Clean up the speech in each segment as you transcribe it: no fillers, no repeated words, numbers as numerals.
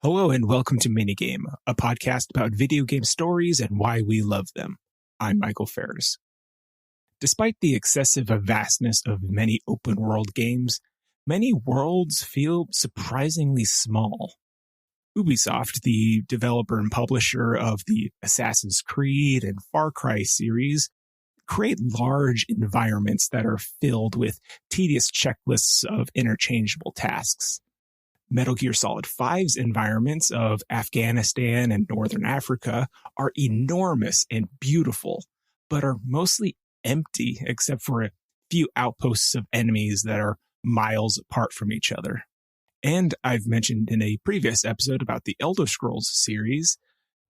Hello and welcome to MINIGAME, a podcast about video game stories and why we love them. I'm Michael Ferris. Despite the excessive vastness of many open-world games, many worlds feel surprisingly small. Ubisoft, the developer and publisher of the Assassin's Creed and Far Cry series, create large environments that are filled with tedious checklists of interchangeable tasks. Metal Gear Solid 5's environments of Afghanistan and Northern Africa are enormous and beautiful, but are mostly empty except for a few outposts of enemies that are miles apart from each other. And I've mentioned in a previous episode about the Elder Scrolls series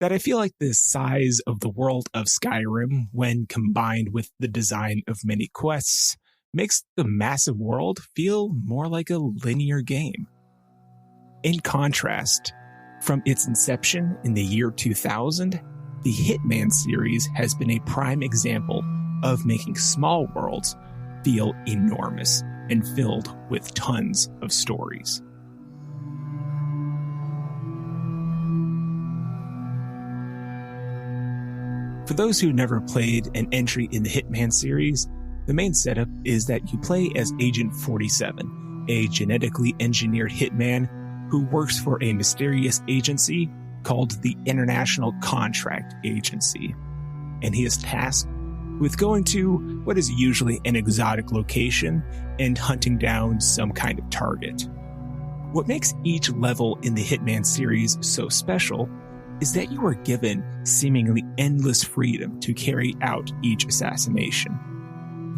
that I feel like the size of the world of Skyrim, when combined with the design of many quests, makes the massive world feel more like a linear game. In contrast, from its inception in the year 2000, the Hitman series has been a prime example of making small worlds feel enormous and filled with tons of stories. For those who never played an entry in the Hitman series, the main setup is that you play as Agent 47, a genetically engineered hitman who works for a mysterious agency called the International Contract Agency. And he is tasked with going to what is usually an exotic location and hunting down some kind of target. What makes each level in the Hitman series so special is that you are given seemingly endless freedom to carry out each assassination.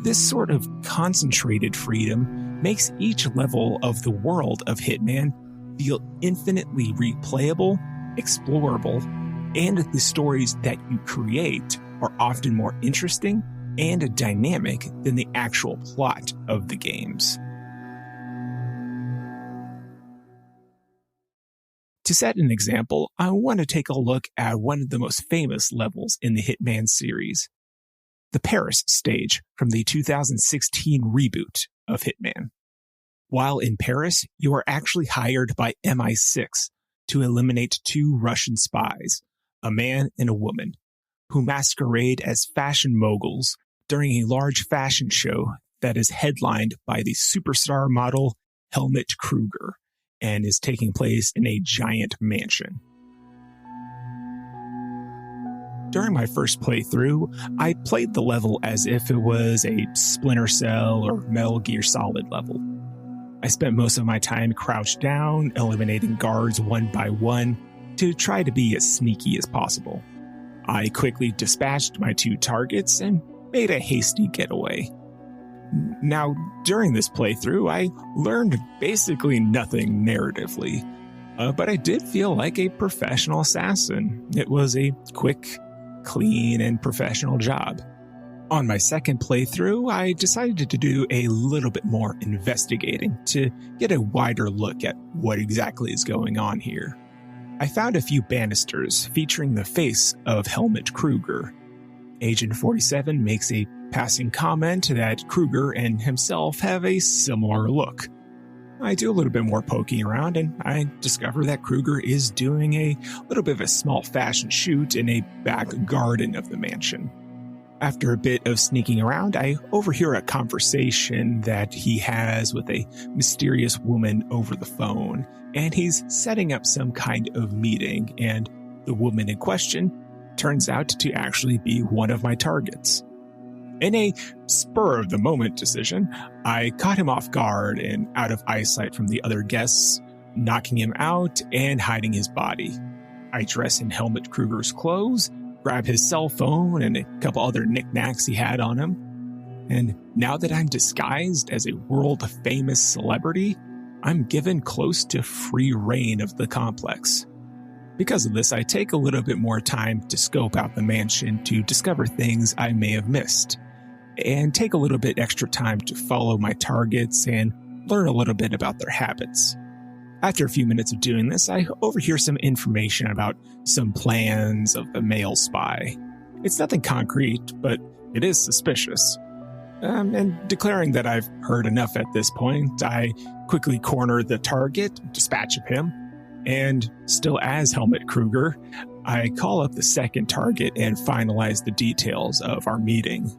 This sort of concentrated freedom makes each level of the world of Hitman feel infinitely replayable, explorable, and the stories that you create are often more interesting and dynamic than the actual plot of the games. To set an example, I want to take a look at one of the most famous levels in the Hitman series, the Paris stage from the 2016 reboot of Hitman. While in Paris, you are actually hired by MI6 to eliminate two Russian spies, a man and a woman, who masquerade as fashion moguls during a large fashion show that is headlined by the superstar model Helmut Kruger and is taking place in a giant mansion. During my first playthrough, I played the level as if it was a Splinter Cell or Metal Gear Solid level. I spent most of my time crouched down, eliminating guards one by one to try to be as sneaky as possible. I quickly dispatched my two targets and made a hasty getaway. Now, during this playthrough, I learned basically nothing narratively, but I did feel like a professional assassin. It was a quick, clean, and professional job. On my second playthrough, I decided to do a little bit more investigating to get a wider look at what exactly is going on here. I found a few banisters featuring the face of Helmut Kruger. Agent 47 makes a passing comment that Kruger and himself have a similar look. I do a little bit more poking around and I discover that Kruger is doing a little bit of a small fashion shoot in a back garden of the mansion. After a bit of sneaking around, I overhear a conversation that he has with a mysterious woman over the phone, and he's setting up some kind of meeting, and the woman in question turns out to actually be one of my targets. In a spur-of-the-moment decision, I caught him off guard and out of eyesight from the other guests, knocking him out and hiding his body. I dress in Helmut Kruger's clothes, grab his cell phone and a couple other knickknacks he had on him. And now that I'm disguised as a world-famous celebrity, I'm given close to free reign of the complex. Because of this, I take a little bit more time to scope out the mansion to discover things I may have missed, and take a little bit extra time to follow my targets and learn a little bit about their habits. After a few minutes of doing this, I overhear some information about some plans of the male spy. It's nothing concrete, but it is suspicious. And declaring that I've heard enough at this point, I quickly corner the target, dispatch of him, And still as Helmut Kruger, I call up the second target and finalize the details of our meeting.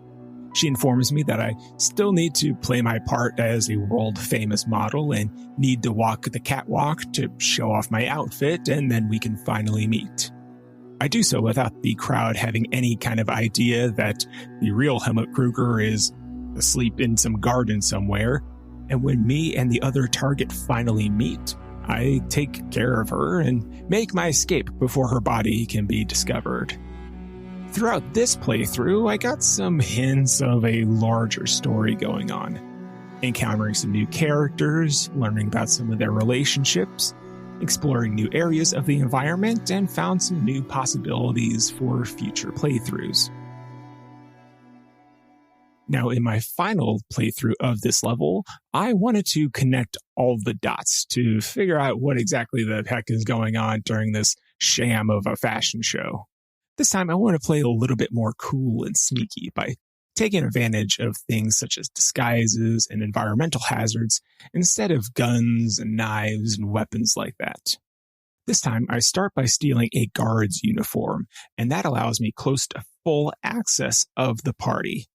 She informs me that I still need to play my part as a world-famous model and need to walk the catwalk to show off my outfit, and then we can finally meet. I do so without the crowd having any kind of idea that the real Helmut Kruger is asleep in some garden somewhere, and when me and the other target finally meet, I take care of her and make my escape before her body can be discovered. Throughout this playthrough, I got some hints of a larger story going on, encountering some new characters, learning about some of their relationships, exploring new areas of the environment, and found some new possibilities for future playthroughs. Now, in my final playthrough of this level, I wanted to connect all the dots to figure out what exactly the heck is going on during this sham of a fashion show. This time, I want to play a little bit more cool and sneaky by taking advantage of things such as disguises and environmental hazards instead of guns and knives and weapons like that. This time, I start by stealing a guard's uniform, and that allows me close to full access of the party.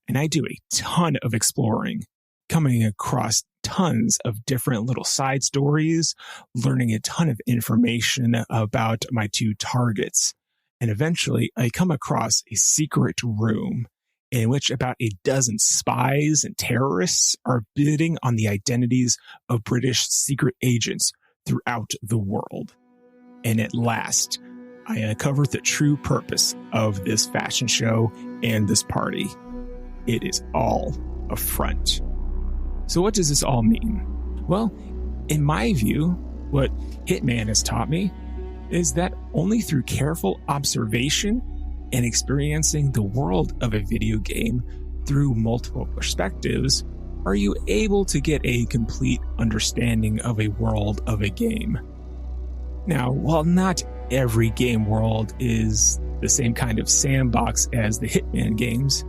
And I do a ton of exploring, coming across tons of different little side stories, learning a ton of information about my two targets. And eventually, I come across a secret room in which about a dozen spies and terrorists are bidding on the identities of British secret agents throughout the world. And at last, I uncover the true purpose of this fashion show and this party. It is all a front. So what does this all mean? Well, in my view, what Hitman has taught me is that only through careful observation and experiencing the world of a video game through multiple perspectives are you able to get a complete understanding of a world of a game. Now, while not every game world is the same kind of sandbox as the Hitman games,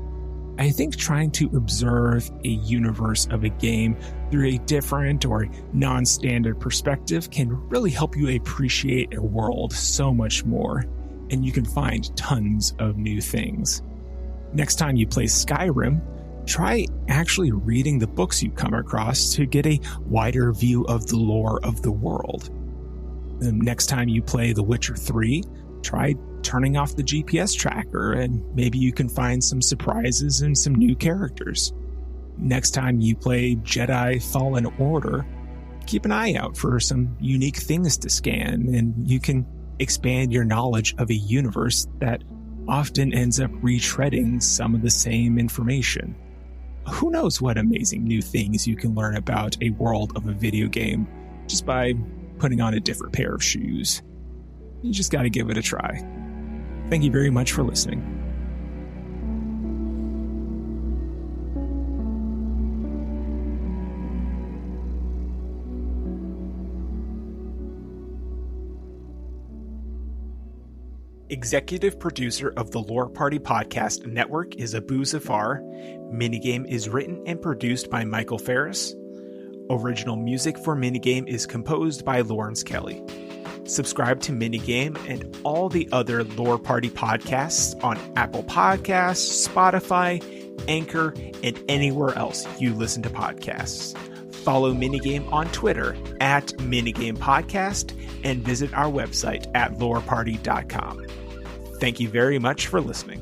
I think trying to observe a universe of a game through a different or non-standard perspective can really help you appreciate a world so much more, and you can find tons of new things. Next time you play Skyrim, try actually reading the books you come across to get a wider view of the lore of the world. The next time you play The Witcher 3, try turning off the GPS tracker and maybe you can find some surprises and some new characters. Next time you play Jedi Fallen Order, keep an eye out for some unique things to scan and you can expand your knowledge of a universe that often ends up retreading some of the same information. Who knows what amazing new things you can learn about a world of a video game just by putting on a different pair of shoes. You just got to give it a try. Thank you very much for listening. Executive producer of the Lore Party Podcast Network is Abu Zafar. Minigame is written and produced by Michael Ferris. Original music for Minigame is composed by Lawrence Kelly. Subscribe to Minigame and all the other Lore Party podcasts on Apple Podcasts, Spotify, Anchor, and anywhere else you listen to podcasts. Follow Minigame on Twitter at Minigame Podcast and visit our website at loreparty.com. Thank you very much for listening.